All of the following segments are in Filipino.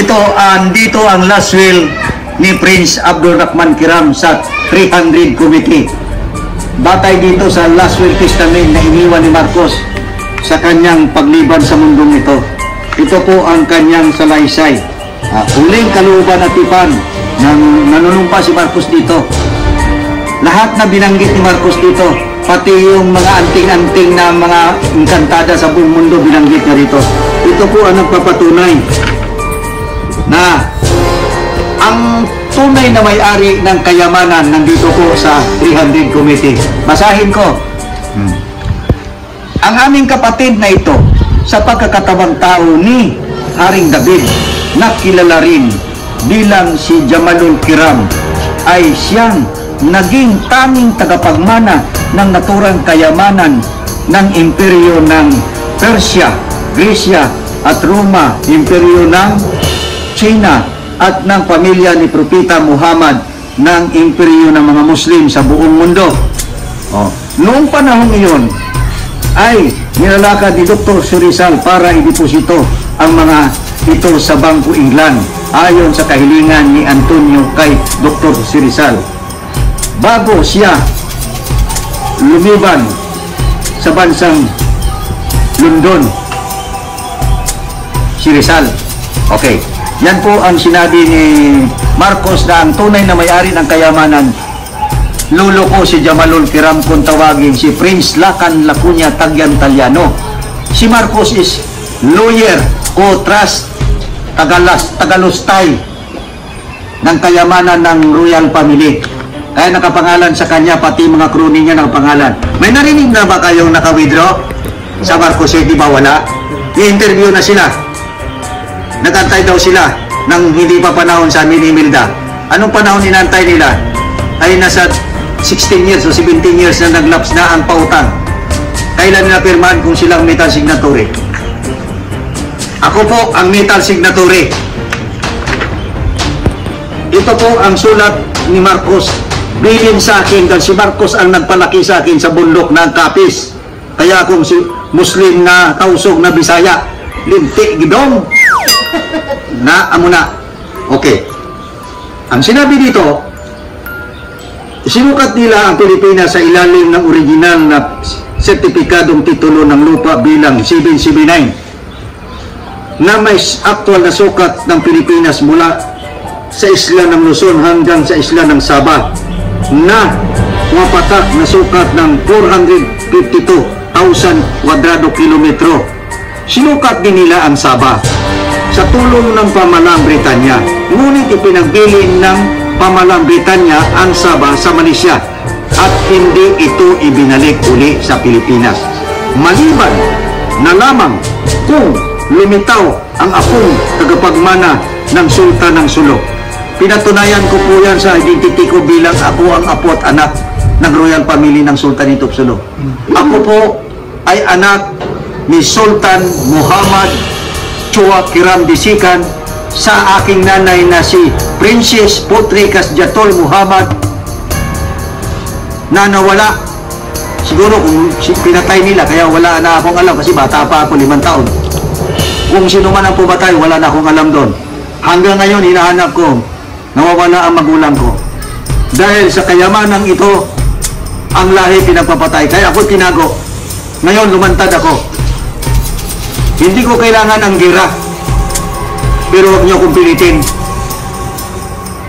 Dito ang last will ni Prince Abdul Rahman Kiram sa 300 Committee. Batay dito sa last will testament na iniwan ni Marcos sa kanyang pagliban sa mundong ito. Ito po ang kanyang salaysay. Huling kalooban at tipan ng nanunumpa si Marcos dito. Lahat na binanggit ni Marcos dito, pati yung mga anting-anting na mga engkantada sa buong mundo binanggit na dito. Ito po ang nagpapatunay na ang tunay na may-ari ng kayamanan nandito po sa 300 Committee. Basahin ko. Ang aming kapatid na ito sa pagkakatabang tao ni Haring David na kilala rin bilang si Jamalul Kiram ay siyang naging tanging tagapagmana ng naturang kayamanan ng imperyo ng Persia, Grecia at Roma, imperyo ng China at ng pamilya ni Propeta Muhammad ng imperyo ng mga Muslim sa buong mundo. Noong panahon iyon ay nilalakad ni Dr. Surizal para ideposito ang mga ito sa Bangko England ayon sa kahilingan ni Antonio kay Dr. Surizal. Bago siya lumiban sa bansang London, si Rizal. Okay. Yan po ang sinabi ni Marcos na ang tunay na may-ari ng kayamanan. Lolo ko si Jamalul Kiram kung tawagin si Prince Lacan Lacuña Tagyan Taliano. Si Marcos is lawyer o trust tagalustay ng kayamanan ng royal family. Kaya nakapangalan sa kanya, pati mga kroni niya nakapangalan. May narinig na ba kayong naka-withdraw sa Marcos? Di ba wala? I-interview na sila. Nagantay daw sila ng hindi pa panahon sa amin ni Imelda. Anong panahon inantay nila? Ay nasa 16 years o 17 years na naglaps na ang pautang. Kailan nila pirmahan kung silang metal signatory? Ako po ang metal signatory. Ito po ang sulat ni Marcos. Bilin sa akin dahil si Marcos ang nagpalaki sa akin sa bundok ng Kapis. Kaya kung si Muslim na kausog na Bisaya, linti gidong na amuna. Okay. Ang sinabi dito, sinukat nila ang Pilipinas sa ilalim ng original na sertipikadong titulo ng lupa bilang 779 na may actual na sukat ng Pilipinas mula sa isla ng Luzon hanggang sa isla ng Sabah na mapatak na sukat ng 452,000 kwadrado kilometro. Sinukat din nila ang Sabah sa tulong ng pamahalang Britanya, ngunit ipinagbilin ng pamahalang Britanya ang Sabah sa Malaysia at hindi ito ibinalik uli sa Pilipinas. Maliban na lamang kung lumitaw ang apong tagapagmana ng Sultan ng Sulu. Pinatunayan ko po yan sa identity ko bilang ako ang apo at anak ng royal family ng Sultanate of Sulu. Ako po ay anak ni Sultan Muhammad Chua Kiram Disikan sa aking nanay na si Princess Putri Kasjatol Muhammad na nawala. Siguro kung pinatay nila kaya wala na akong alam kasi bata pa ako, 5 taon. Kung sino man ang pumatay, wala na akong alam doon. Hanggang ngayon, hinahanap ko, nawawala ang magulang ko. Dahil sa kayamanang ito, ang lahi pinagpapatay. Kaya ako tinago. Ngayon, lumantad ako. Hindi ko kailangan ang gira. Pero huwag niyo akong pilitin.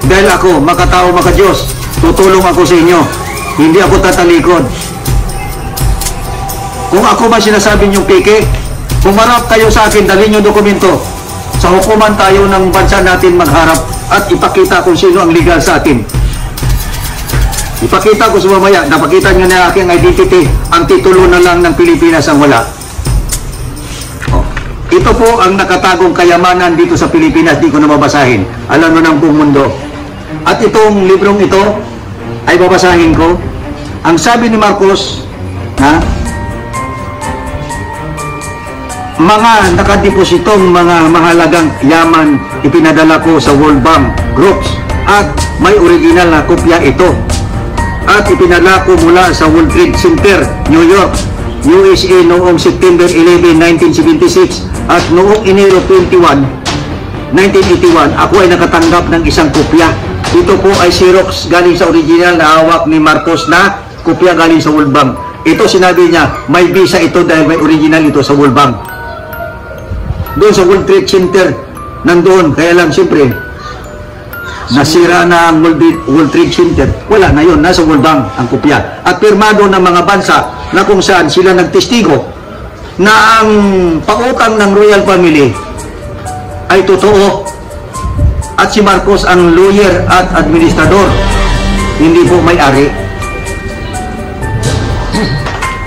Dahil ako, makatao, makadiyos, tutulong ako sa inyo. Hindi ako tatalikod. Kung ako ba sinasabi niyong peke, pumarap kayo sa akin, dalhin niyo dokumento. Sa hukuman tayo ng bansa natin magharap at ipakita kung sino ang legal sa atin. Ipakita ko sa mamaya, napakita niyo na aking identity, ang titulo na lang ng Pilipinas ang wala. Ito po ang nakatagong kayamanan dito sa Pilipinas, di ko na mabasahin. Alam mo ng buong mundo. At itong librong ito ay babasahin ko. Ang sabi ni Marcos, mga nakadepositong mga mahalagang yaman ipinadala ko sa World Bank Groups at may original na kopya ito. At ipinadala ko mula sa World Trade Center, New York, USA noong September 11, 1976 at noong Enero 21, 1981, ako ay nakatanggap ng isang kopya. Ito po ay Xerox galing sa original na hawak ni Marcos na kopya galing sa World Bank. Ito sinabi niya, may visa ito dahil may original ito sa World Bank. Doon sa World Trade Center, nandoon. Kaya lang, siyempre, nasira na ang World Trade Center. Wala na yun, nasa World Bank ang kopya. At pirmado ng mga bansa na kung saan sila nagtestigo na ang pautang ng royal family ay totoo. At si Marcos ang lawyer at administrador, hindi po may-ari.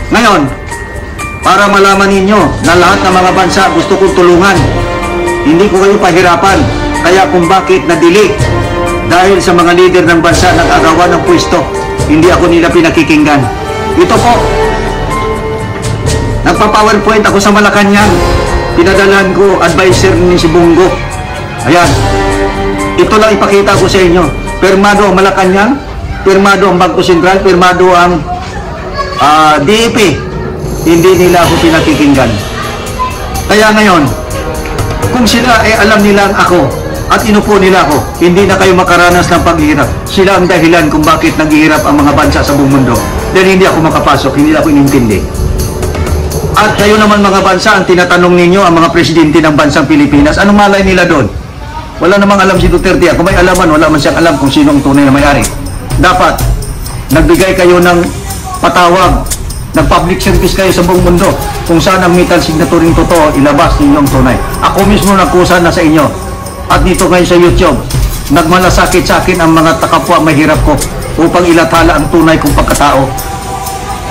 Ngayon, para malaman ninyo na lahat ng mga bansa gusto kong tulungan, hindi ko kayo pahirapan. Kaya kung bakit na-delay, dahil sa mga leader ng bansa nag-agawan ng pwesto, hindi ako nila pinakikinggan. Ito po, nagpa-PowerPoint ako sa Malacanang, pinadalan ko advisor ni si Bongo. Ayan, ito lang ipakita ko sa inyo. Pirmado ang Malacanang, pirmado ang Bangko Sentral, pirmado ang DEP. Hindi nila ako pinakikinggan. Kaya ngayon, kung sila ay alam nila ako at inupo nila ako, hindi na kayo makaranas ng paghihirap. Sila ang dahilan kung bakit naghihirap ang mga bansa sa buong mundo. Dahil hindi ako makapasok, hindi ako inintindi. At kayo naman mga bansa, ang tinatanong ninyo, ang mga presidente ng bansang Pilipinas, anong malay nila doon? Wala namang alam si Duterte. Kung may alaman, wala man siyang alam kung sino ang tunay na may-ari. Dapat, nagbigay kayo ng patawag, nag-public service kayo sa buong mundo. Kung saan ang metal signaturing totoo, ilabas ninyo ang tunay. Ako mismo nagkusa na sa inyo. At dito ngayon sa YouTube, nagmalasakit sa akin ang mga takapwa mahirap ko upang ilathala ang tunay kong pagkatao.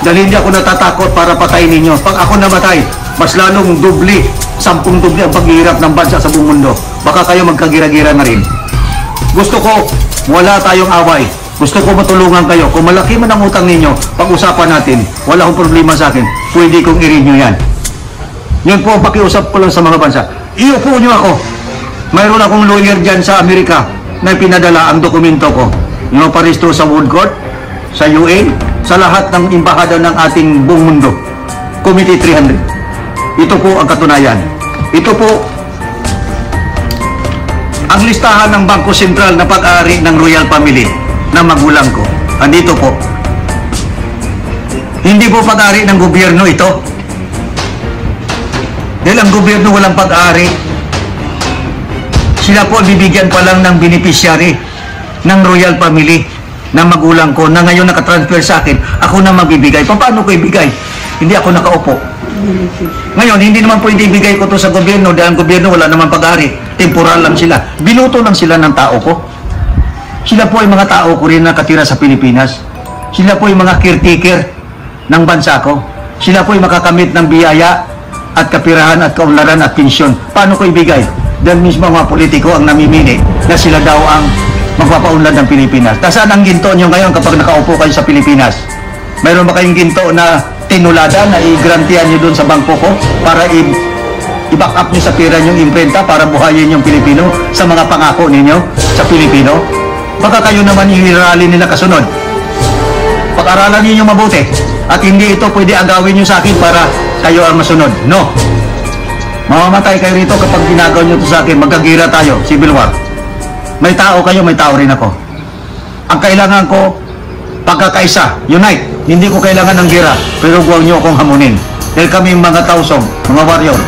Dahil hindi ako natatakot para patayin ninyo. Pag ako namatay, mas lalong doble, 10 doble ang paghihirap ng bansa sa buong mundo. Baka kayo magkagira-gira na rin. Gusto ko, wala tayong away. Gusto ko matulungan kayo. Kung malaki man ang utang ninyo, pag-usapan natin. Wala akong problema sa akin. Pwede kong i-renew yan. Yun po, pakiusap ko lang sa mga bansa. Iupo nyo ako. Mayroon akong lawyer dyan sa Amerika na pinadala ang dokumento ko. Yung paresto sa World Court, sa UN, sa lahat ng embahada ng ating buong mundo. Committee 300. Ito po ang katunayan. Ito po ang listahan ng Bangko Sentral na pag-aari ng Royal Family na magulang ko. Andito po. Hindi po pag-aari ng gobyerno ito. Dahil ang gobyerno walang pag-aari. Sila po bibigyan pa lang ng beneficiary ng Royal Family na magulang ko na ngayon nakatransfer sa akin. Ako na magbibigay. Paano ko ibigay? Hindi ako nakaupo. Ngayon, hindi naman po ibigay ko to sa gobyerno dahil ang gobyerno wala naman pag-aari. Temporal lang sila. Binuto lang sila ng tao ko. Sila po ay mga tao ko rin nakatira sa Pilipinas. Sila po ay mga caretaker ng bansa ko. Sila po ay makakamit ng biyaya at kapirahan at kaunlaran at pensyon. Paano ko ibigay? Dahil mismo mga politiko ang namimili na sila daw ang magpapaunlad ng Pilipinas. Nasaan ang ginto nyo ngayon kapag nakaupo kayo sa Pilipinas? Mayroon ba kayong ginto na tinulada na i-grantian nyo doon sa bangko ko para i-back up nyo sa pera nyo imprenta para buhayin yung Pilipino sa mga pangako ninyo sa Pilipino? Baka kayo naman yung irali nila kasunod. Pag-aralan niyo mabuti at hindi ito pwede agawin nyo sa akin para kayo ang masunod. No. Mamamatay kayo rito kapag ginagawa nyo ito sa akin. Magkagira tayo, civil war. May tao kayo, may tao rin ako. Ang kailangan ko, pagkakaisa, unite. Hindi ko kailangan ng gira, pero huwag nyo akong hamunin. Dahil kami mga tausong, mga warrior,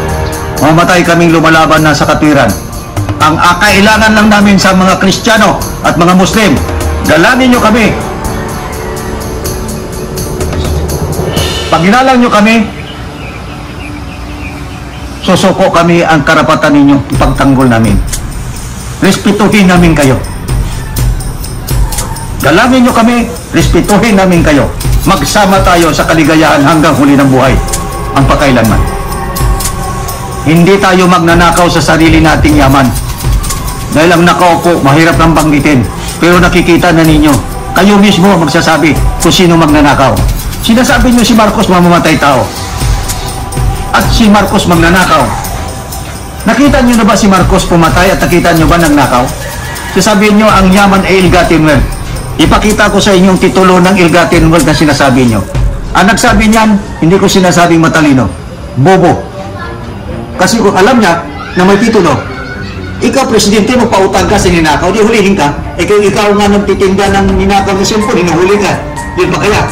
mamamatay kaming lumalaban na sa katwiran. Ang kailangan lang namin sa mga Kristiyano at mga Muslim, dalangin nyo kami. Pag ginalang nyo kami, susuko kami ang karapatan ninyo, ipagtanggol namin. Respetuhin namin kayo. Dalangin nyo kami, respetuhin namin kayo. Magsama tayo sa kaligayahan hanggang huli ng buhay, ang pakailanman. Hindi tayo magnanakaw sa sarili nating yaman. Dahil ang nakaupo, mahirap nang banggitin. Pero nakikita na ninyo, kayo mismo magsasabi kung sino magnanakaw. Sinasabi nyo si Marcos mamamatay tao. At si Marcos magnanakaw. Nakita nyo na ba si Marcos pumatay at nakita nyo ba nagnakaw? Sasabihin nyo ang yaman ay ill-gotten wealth. Ipakita ko sa inyong titulo ng ill-gotten wealth na sinasabi nyo. Ang nagsabi niyan, hindi ko sinasabing matalino. Bobo. Kasi kung alam niya na may titulo, Ikaw, presidente, magpautang ka sa ninakaw, di hulihin ka. Ikaw nga nagtitinda ng ninakaw na cellphone, hinuhuli ka. Di ba kaya?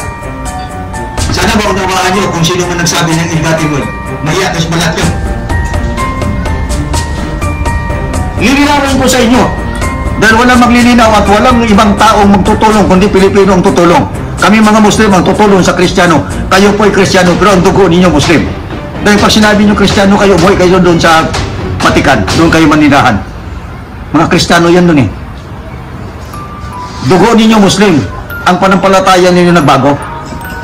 Sana maunawaan nyo kung sino man nagsabi ng ilgatin mo. Mahiya, tapos balat yun. Lilinawin ko sa inyo. Dahil walang maglilinaw at walang ibang taong magtutulong, kundi Pilipino ang tutulong. Kami mga Muslim ang tutulong sa Kristiyano. Kayo po ay Kristiyano, pero ang dugo ninyo Muslim. Dahil pag sinabi nyo Kristiyano kayo, buhay kayo doon sa Vatican, doon kayo manirahan. Mga Kristiyano yan doon eh. Dugo ninyo Muslim, ang panampalataya ninyo nagbago.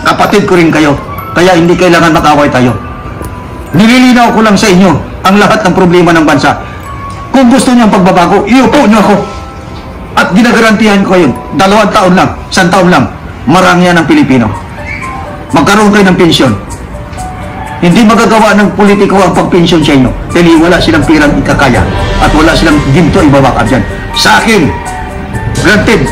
Kapatid ko rin kayo, kaya hindi kailangan mag-away tayo. Nililinaw ko lang sa inyo ang lahat ng problema ng bansa. Kung gusto niyo ang pagbabago, iupo niyo ako. At ginagarantihan ko kayo, 2 taon lang, 1 taon lang, marangyan ng Pilipino. Magkaroon kayo ng pensyon. Hindi magagawa ng politiko ang pagpensyon sa inyo dahil wala silang pirang ikakaya at wala silang ginto ibabakab dyan. Sa akin, granted,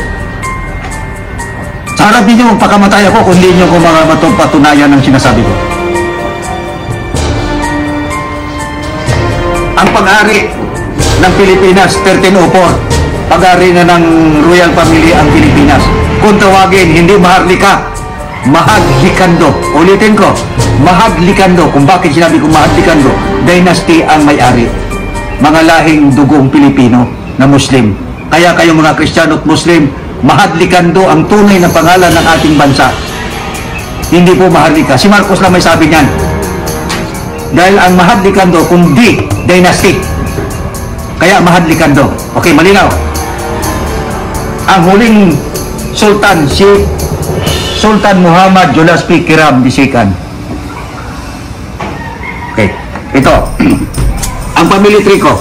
sa harap ninyo magpakamatay ako kung hindi nyo ko mapatunayan ng sinasabi ko. Ang pag-ari ng Pilipinas, 1304, pag-ari na ng Royal Family ang Pilipinas. Kung tawagin, hindi Maharlika, Mahadlikando. Ulitin ko, Mahadlikando. Kung bakit sinabi ko Mahadlikando, dynasty ang may-ari. Mga lahing dugong Pilipino na Muslim. Kaya kayo mga Kristiyano at Muslim, Mahadlikando ang tunay na pangalan ng ating bansa. Hindi po Maharlika. Si Marcos lang may sabi niyan. Dahil ang Mahadlikando, kundi dynasty. Kaya Mahadlikando. Okay, malinaw. Ang huling sultan, si Sultan Muhammad Julas P. Kiram II. Okay, ito. Ang family tree ko.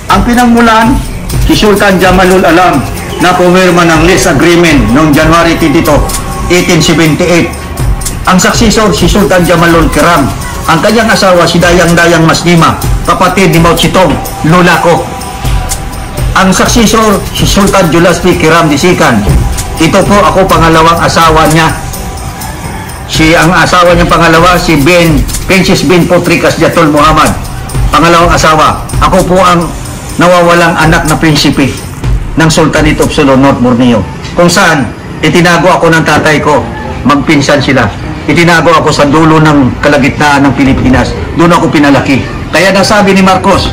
Ang pinangmulan, si Sultan Jamalul Alam na pumirma ng lease agreement noong January 22, 1878. Ang successor, si Sultan Jamalul Kiram. Ang kanyang asawa, si Dayang-Dayang Masnima, kapatid ni Mao Zedong, lola ko. Ang successor, si Sultan Julas P. Kiram II. Ito po ako pangalawang asawa niya. Ang asawa niyang pangalawa, si Princess bin Putrikas Jatul Muhammad. Pangalawang asawa. Ako po ang nawawalang anak na prinsipe ng Sultanate of Sulu, North Borneo. Kung saan, itinago ako ng tatay ko. Magpinsan sila. Itinago ako sa dulo ng kalagitnaan ng Pilipinas. Doon ako pinalaki. Kaya nasabi ni Marcos,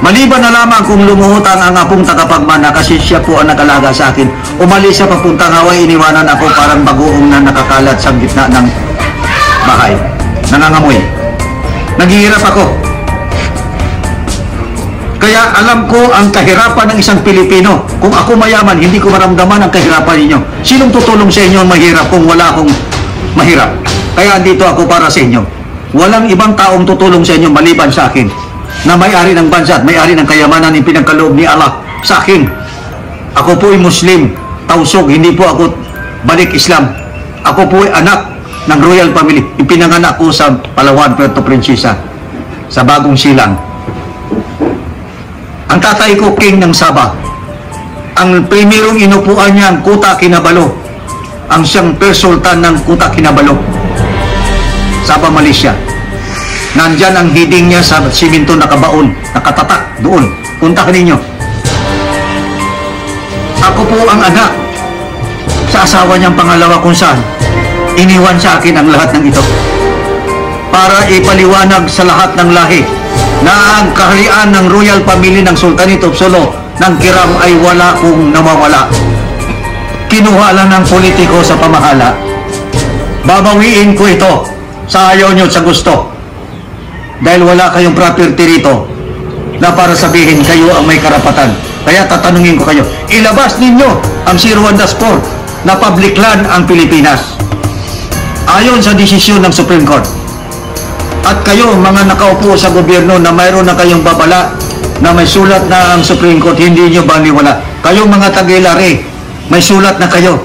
maliban na lamang kung lumuhutang ang apong tagapagmana kasi siya po ang nakalaga sa akin. Umalis siya papuntang Hawaii, iniwanan ako parang bagoong na nakakalat sa gitna ng bahay. Nangangamoy. Naghihirap ako. Kaya alam ko ang kahirapan ng isang Pilipino. Kung ako mayaman, hindi ko maramdaman ang kahirapan ninyo. Sinong tutulong sa inyo ang mahirap kung wala akong mahirap? Kaya dito ako para sa inyo. Walang ibang taong tutulong sa inyo maliban sa akin, na may-ari ng bansa at may-ari ng kayamanan ng pinagkaloob ni Allah sa akin. Ako po ay Muslim, tausog, hindi po ako balik Islam. Ako po ay anak ng Royal Family. Ipinanganak ko sa Palawan, Puerto Princesa, sa Bagong Silang. Ang tatay ko, king ng Sabah. Ang primerong inupuan niya, ang Kuta Kinabalu. Ang siyang first sultan ng Kuta Kinabalu, Sabah, Malaysia. Nandyan ang hiding niya sa simento nakabaon, nakatatak doon. Punta ka ninyo. Ako po ang anak sa asawa niyang pangalawa kung saan iniwan sa akin ang lahat ng ito para ipaliwanag sa lahat ng lahi na ang kaharian ng Royal Family ng Sultanate of Sulu ng Kiram ay wala kung nawawala. Kinuha lang ng politiko sa pamahala. Babawiin ko ito sa ayaw nyo, sa gusto. Dahil wala kayong property rito na para sabihin kayo ang may karapatan. Kaya tatanungin ko kayo, ilabas ninyo ang 01-4 na public land ang Pilipinas ayon sa desisyon ng Supreme Court. At kayo mga nakaupo sa gobyerno na mayroon na kayong babala na may sulat na ang Supreme Court, hindi nyo baliwala. Kayong mga tagilari, may sulat na kayo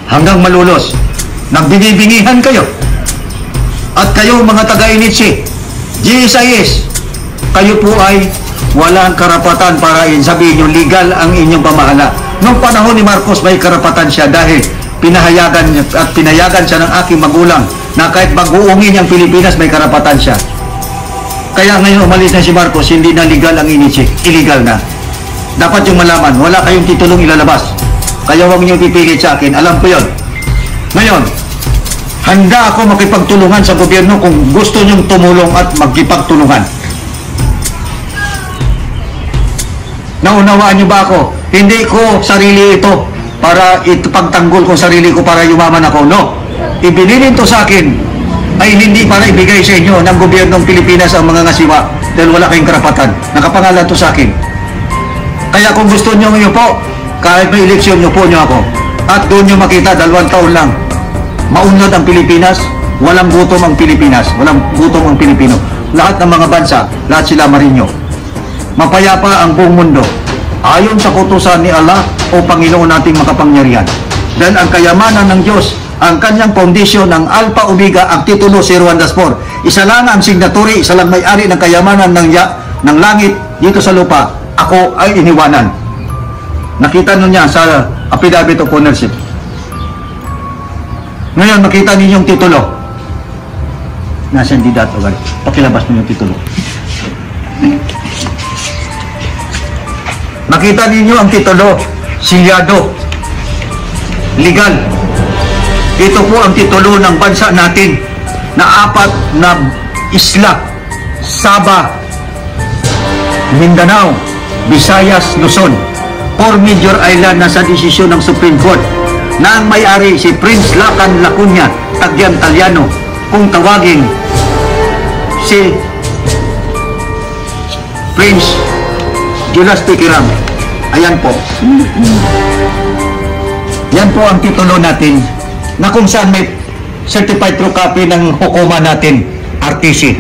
hanggang malulos. Nagbinibingihan kayo. At kayo mga taga-initsi, GSIS, kayo po ay walang karapatan para sabihin nyo legal ang inyong pamahala. Noong panahon ni Marcos, may karapatan siya dahil pinayagan siya ng aking magulang na kahit baguungin ang Pilipinas, may karapatan siya. Kaya ngayon umalis na si Marcos, hindi na legal ang initiate, illegal na. Dapat yung malaman, wala kayong titulong ilalabas. Kaya huwag niyong pipilit sa akin, alam ko yun. Ngayon, handa ako makipagtulungan sa gobyerno kung gusto niyong tumulong at magkipagtulungan. Naunawaan niyo ba ako? Hindi ko sarili ito para ipagtanggol ko sarili ko para yumaman ako. No. Ibinilin to sa akin ay hindi para ibigay sa inyo ng gobyernong Pilipinas ang mga ngasiwa dahil wala kayong karapatan. Nakapangalan to sa akin. Kaya kung gusto niyo ngayon po, kahit may eleksyon niyo po niyo ako. At doon niyo makita 2 taon lang. Maunlad ang Pilipinas, walang gutom ang Pilipinas, walang gutom ang Pilipino. Lahat ng mga bansa, lahat sila marinyo. Mapayapa ang buong mundo ayon sa kutusan ni Allah o Panginoon nating makapangyarihan. Dahil ang kayamanan ng Diyos, ang kanyang foundation, ang Alpha Omega, ang titulo 01-4. Isa lang ang signatory, isa lang may-ari ng kayamanan ng langit dito sa lupa. Ako ay iniwanan. Nakita nun niya sa affidavit of ownership. Ngayon, makita ninyo yung titulo. Nasa hindi dato, pakilabas mo yung titulo. Nakita ninyo ang titulo, silyado, legal. Ito po ang titulo ng bansa natin na 4 na isla, Sabah, Mindanao, Visayas, Luzon. 4 major island na sa desisyon ng Supreme Court na ang may-ari si Prince Lacan Lacuña, Tagyan Talyano, kung tawagin si Prince Julius P. Kiram. Ayan po. Yan po ang titulo natin na kung saan may certified true copy ng hukuma natin, RTC.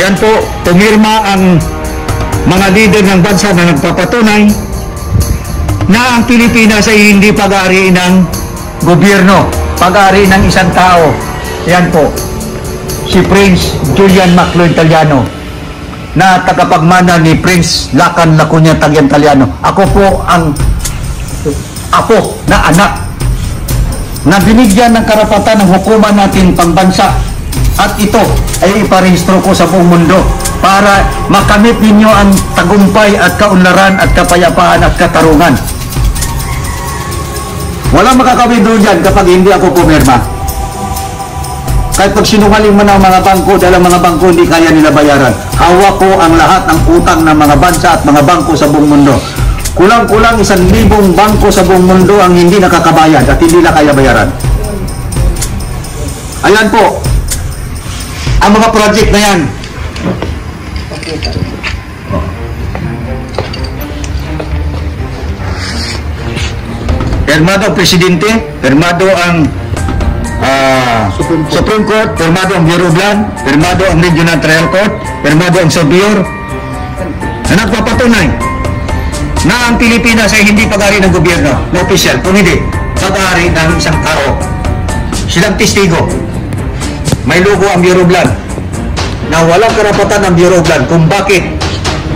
Ayan po, pumirma ang mga leader ng bansa na nagpapatunay na ang Pilipinas ay hindi pag-aari ng gobyerno, pag-aari ng isang tao. Ayan po, si Prince Julian Macloy Talyano, na tagapagmana ni Prince Lacan Lacuña Tagyan Talyano. Ako po ang apo na anak na binigyan ng karapatan ng hukuman natin pangbansa, at ito ay iparehistro ko sa buong mundo para makamit ninyo ang tagumpay at kaunlaran at kapayapaan at katarungan. Walang makakawidro dyan kapag hindi ako pumirma. Kahit pag sinungaling man ang mga bangko, dahil ang mga bangko hindi kaya nila bayaran. Hawak ko ang lahat ng utang ng mga bansa at mga bangko sa buong mundo. Kulang-kulang 1,000 bangko sa buong mundo ang hindi nakakabayad at hindi na kaya bayaran. Ayan po, ang mga project na yan. Permado ang Presidente, permado ang Supreme Court, permado ang Bureau of Land, permado ang Regional Trial Court, permado ang Surveyor, na nagpapatunay na ang Pilipinas ay hindi pag-ari ng gobyerno, na official, kung hindi, pag-ari ng isang tao. Silang testigo. May logo ang Bureau of Land na walang karapatan ng Bureau of Land kung bakit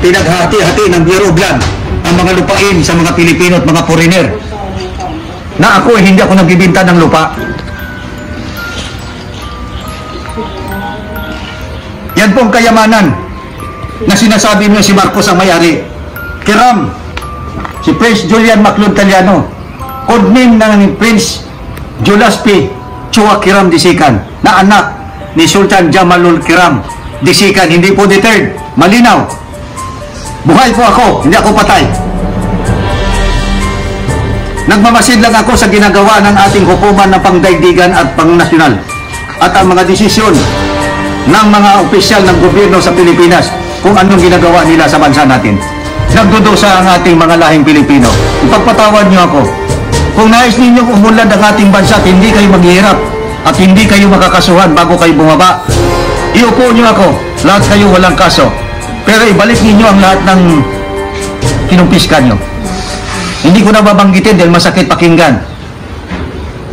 pinaghati-hati ng Bureau of Land ang mga lupain sa mga Pilipino at mga foreigner. Na ako, hindi ako nagbibinta ng lupa. Yan pong kayamanan na sinasabi niyo si Marcos ang may-ari. Kiram, si Prince Julian Macloy Talyano, codename ng Prince Julius P. Chua Kiram Disikan, na anak ni Sultan Jamalul Kiram Disikan. Hindi po deterred. Malinaw. Buhay po ako, hindi ako patay. Nagmamasid lang ako sa ginagawa ng ating hukuman ng pangdaigdigan at pangnasyonal at ang mga desisyon ng mga opisyal ng gobyerno sa Pilipinas kung anong ginagawa nila sa bansa natin. Nagdudusa ang ating mga lahing Pilipino. Ipagpatawad niyo ako. Kung nais ninyo umunlad ang ating bansa at hindi kayo maghihirap at hindi kayo makakasuhan bago kayo bumaba, iupo niyo ako. Lahat kayo walang kaso. Pero ibalik ninyo ang lahat ng kinumpiskan niyo. Hindi ko na babanggitin dahil masakit pakinggan.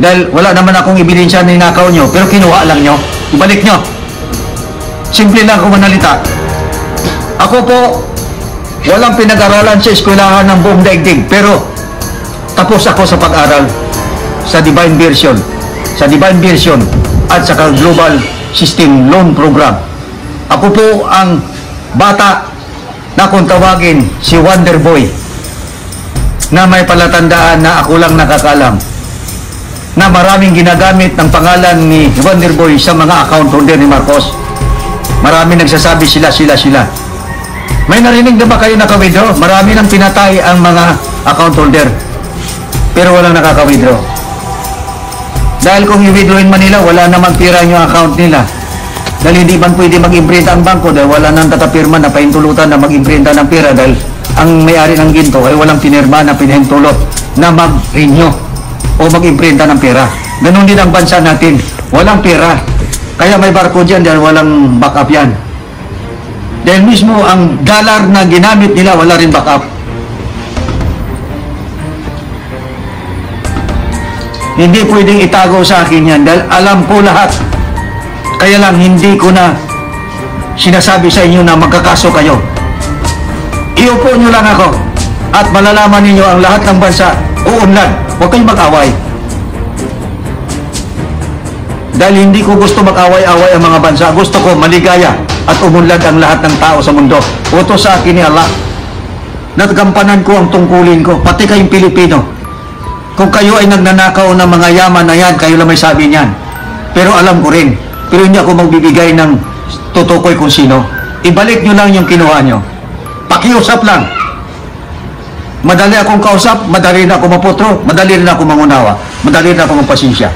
Dahil wala naman akong ebidensya na ninakaw nyo, pero kinuha lang nyo. Ibalik nyo. Simple lang ako manalita. Ako po, walang pinag-aralan sa eskwelahan ng buong daigdig, pero tapos ako sa pag-aral sa Divine Version, at sa Global System Loan Program. Ako po ang bata na kung tawagin si Wonder Boy, na may palatandaan na ako lang nakakalam, na maraming ginagamit ng pangalan ni Wonder Boy sa mga account holder ni Marcos. Marami nagsasabi sila. May narinig na ba kayo naka-withdraw? Marami nang pinatay ang mga account holder, pero walang nakaka-withdraw. Dahil kung i-withdrawin man nila, wala namang pira yung account nila. Dahil hindi man pwede mag-imprinta ang bangko dahil wala nang tatapirma na paintulutan na mag-imprinta ng pira, dahil ang may-ari ng ginto ay walang pinirma na pinahintulot na mag-renew o mag-imprinta ng pera. Ganun din ang bansa natin. Walang pera. Kaya may barko dyan dahil walang backup yan. Dahil mismo ang dollar na ginamit nila, wala rin backup. Hindi pwedeng itago sa akin yan dahil alam ko lahat. Kaya lang hindi ko na sinasabi sa inyo na magkakaso kayo. Iupo nyo lang ako at malalaman ninyo ang lahat ng bansa uunlad. Huwag kayong mag-away. Dahil hindi ko gusto mag-away-away ang mga bansa. Gusto ko maligaya at umunlad ang lahat ng tao sa mundo. Utos sa akin ni Allah. Naggampanan ko ang tungkulin ko, pati kayong Pilipino. Kung kayo ay nagnanakaw ng mga yaman na yan, kayo lang may sabi niyan. Pero alam ko rin. Pero hindi ako magbibigay ng tutukoy kung sino. Ibalik nyo lang yung kinuha nyo. Pakiusap lang. Madali akong kausap, madali na ako maputro, madali rin ako mangunawa, madali rin ako magpasensya.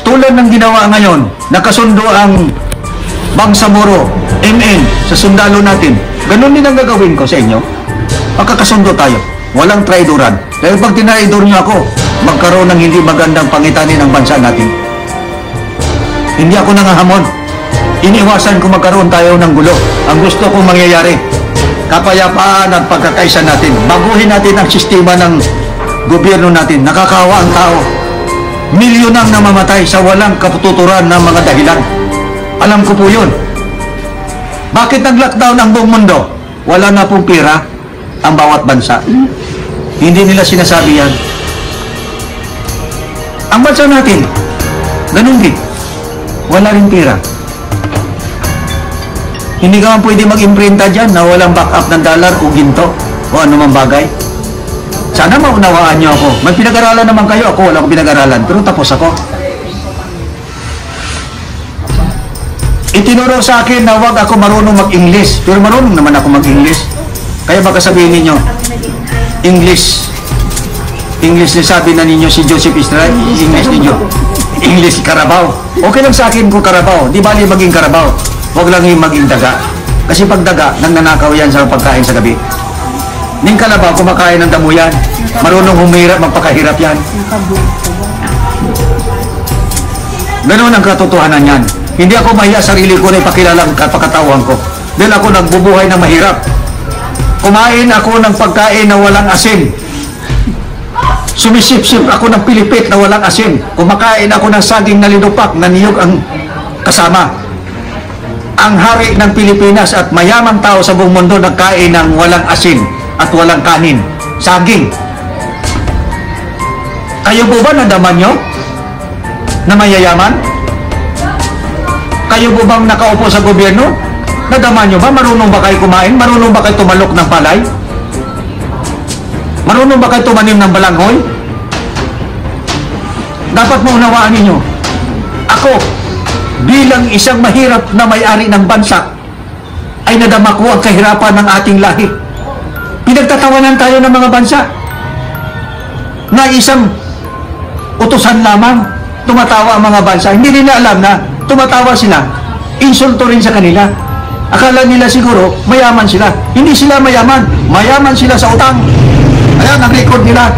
Tulad ng ginawa ngayon, nakasundo ang Bangsamoro, MN, sa sundalo natin. Ganun din ang gagawin ko sa inyo. Magkakasundo tayo. Walang traidoran. Dahil pag tinaidor nyo ako, magkaroon ng hindi magandang pangitanin ng bansa natin. Hindi ako nangahamon. Iniwasan ko magkaroon tayo ng gulo. Ang gusto kong mangyayari, kapayapaan at pagkakaisa natin. Baguhin natin ang sistema ng gobyerno natin. Nakakawa ang tao. Milyon ang namamatay sa walang katuturan ng mga dahilan. Alam ko po yun. Bakit nag-lockdown ang buong mundo? Wala na pong pera ang bawat bansa. Hindi nila sinasabi yan. Ang bansa natin, ganun din. Wala rin pera. Hindi ka man pwede mag-imprinta dyan na walang backup ng dollar o ginto o anumang bagay. Sana maunawaan nyo ako. May pinag-aralan naman kayo. Ako wala akong pinag-aralan. Pero tapos ako. Itinuro sa akin na wag ako marunong mag-English. Pero marunong naman ako mag-English. Kaya baka sabihin ninyo, English na sabi na ninyo si Joseph Israel, English ninyo. English Carabao. Okay lang sa akin kung Carabao. Di bali maging Carabao. Huwag lang yung maging daga. Kasi pag daga, nagnanakaw yan sa pagkain sa gabi. Ning kalabaw, kumakain ng damo yan. Marunong humirap, magpakahirap yan. Ganun ang katotohanan yan. Hindi ako mahiya sarili ko na ipakilala ang kapakatawan ko. Dahil ako nagbubuhay ng mahirap. Kumain ako ng pagkain na walang asin. Sumisip-sip ako ng pilipit na walang asin. Kumakain ako ng saging na linupak na niyog ang kasama. Ang hari ng Pilipinas at mayamang tao sa buong mundo nagkain ng walang asin at walang kanin. Saging. Kayo po ba nadaman nyo na mayayaman? Kayo po bang nakaupo sa gobyerno? Nadaman nyo ba? Marunong ba kayo kumain? Marunong ba kayo tumalok ng palay? Marunong ba kayo tumanim ng balanghoy? Dapat maunawaan ninyo. Ako, bilang isang mahirap na may-ari ng bansa, ay nadama ko ang kahirapan ng ating lahi. Pinagtatawanan tayo ng mga bansa na isang utusan lamang. Tumatawa ang mga bansa. Hindi nila alam na tumatawa sila. Insulto rin sa kanila. Akala nila siguro mayaman sila. Hindi sila mayaman. Mayaman sila sa utang. Ayan ang record nila.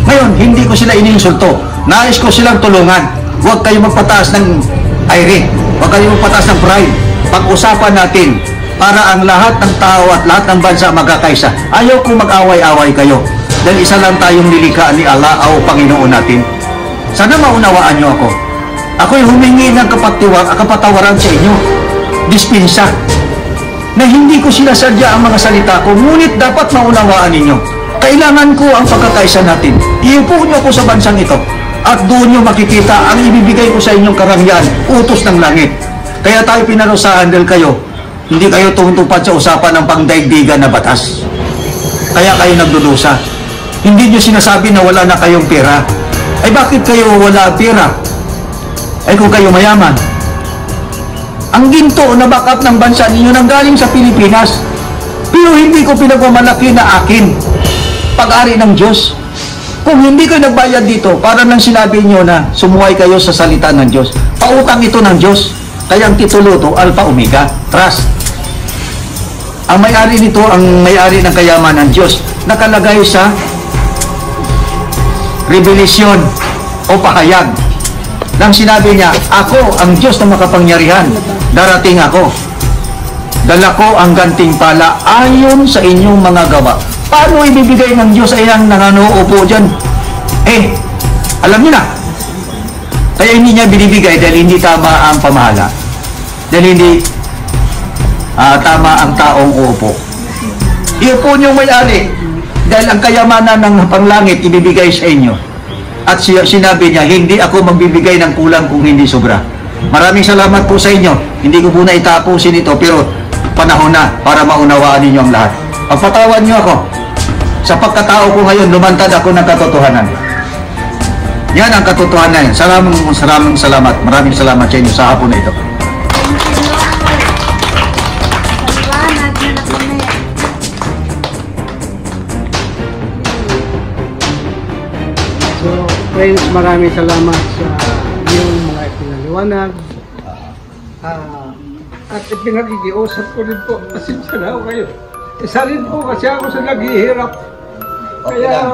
Ngayon, hindi ko sila iniinsulto. Nais ko silang tulungan. Huwag kayo magpataas ng aire. Huwag kayo magpataas ng pride. Pag-usapan natin para ang lahat ng tao at lahat ng bansa magkakaisa. Ayaw kong mag-away-away kayo. Dahil isa lang tayong nilikha ni Allah o Panginoon natin. Sana maunawaan nyo ako. Ako'y humingi ng kapatawaran sa inyo. Dispensa. Na hindi ko sinasadya ang mga salita ko, ngunit dapat maunawaan ninyo. Kailangan ko ang pagkakaisa natin. Iupo nyo ako sa bansang ito. At doon nyo makikita ang ibibigay ko sa inyong karangyaan, utos ng langit. Kaya tayo pinarusahan dahil kayo, hindi kayo tumutupad sa usapan ng pangdaigdigan na batas. Kaya kayo nagdudusa. Hindi nyo sinasabi na wala na kayong pera. Ay bakit kayo wala pera? Ay kung kayo mayaman. Ang ginto na backup ng bansa ninyo nanggaling sa Pilipinas. Pero hindi ko pinagmamalaki na akin. Pag-ari ng Diyos. Kung hindi kayo nagbayad dito, para nang sinabi nyo na sumuway kayo sa salita ng Diyos. Pautang ito ng Diyos. Kaya ang titulo to, Alpha Omega, Trust. Ang may-ari nito, ang may-ari ng kayamanan ng Diyos, nakalagay sa revelasyon o pahayag. Nang sinabi niya, ako ang Diyos na makapangyarihan, darating ako. Dala ko ang gantimpala ayon sa inyong mga gawa. Paano ibibigay ng Diyos ay ang nanganoopo dyan? Alam niyo na. Kaya hindi niya binibigay dahil hindi tama ang pamahala. Dahil hindi tama ang taong uupo. Iupo niyo may-ari dahil ang kayamanan ng panglangit ibibigay sa inyo. At sinabi niya, hindi ako magbibigay ng kulang kung hindi sobra. Maraming salamat po sa inyo. Hindi ko po na itapusin ito, pero panahon na para maunawaan ninyo ang lahat. Pagpatawan niyo ako. Sa pagkatao ko ngayon, lumantad ako ng katotohanan. Yan ang katotohanan. Maraming salamat. Maraming salamat sa inyo sa hapon na ito. So, friends, maraming salamat sa iyong mga ipinaliwanag. At ipinakikiusap ko rin po. Pasensya na ako kayo. Isa rin po kasi ako sa naghihirap. Kaya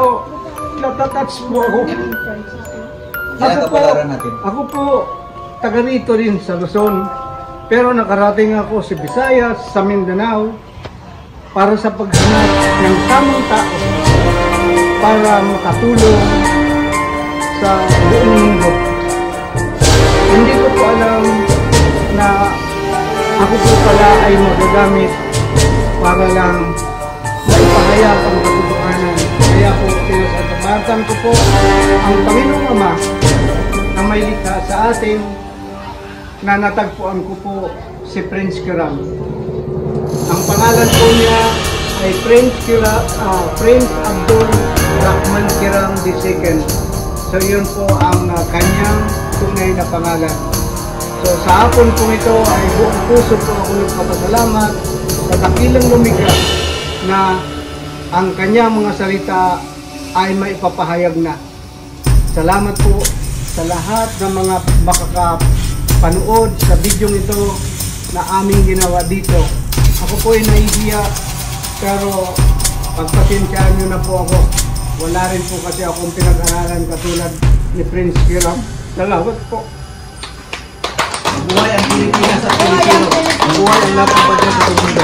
natatouch po ako. Ako po, taga rito rin sa Luzon. Pero nakarating ako sa Visayas, sa Mindanao, para sa paghanap ng tamang tao para makatulong sa buong mundo. Hindi ko po alam na ako po pala ay magagamit para lang maipahayag ang katotohanan. Kaya po, pinasalamatan ko po ang Panginoong Ama na may likha sa atin na natagpuan ko po si Prince Kiram. Ang pangalan po niya ay Prince Abdul Rahman Kiram II. So yun po ang kanyang tunay na pangalan. So sa hapon po ito ay buong puso po ako nagpapasalamat sa dakilang lumikha na ang kanyang mga salita ay maipapahayag na. Salamat po sa lahat ng mga makakapanood sa video ito na aming ginawa dito. Ako po ay nahihiya, pero pagpasensyahan nyo na po ako. Wala rin po kasi akong pinag-aralan katulad ni Prince Kiram. Salamat po. Buhay ang Pilipinas at Pilipino. Buhay ang lahat ng pagkakas sa mundo.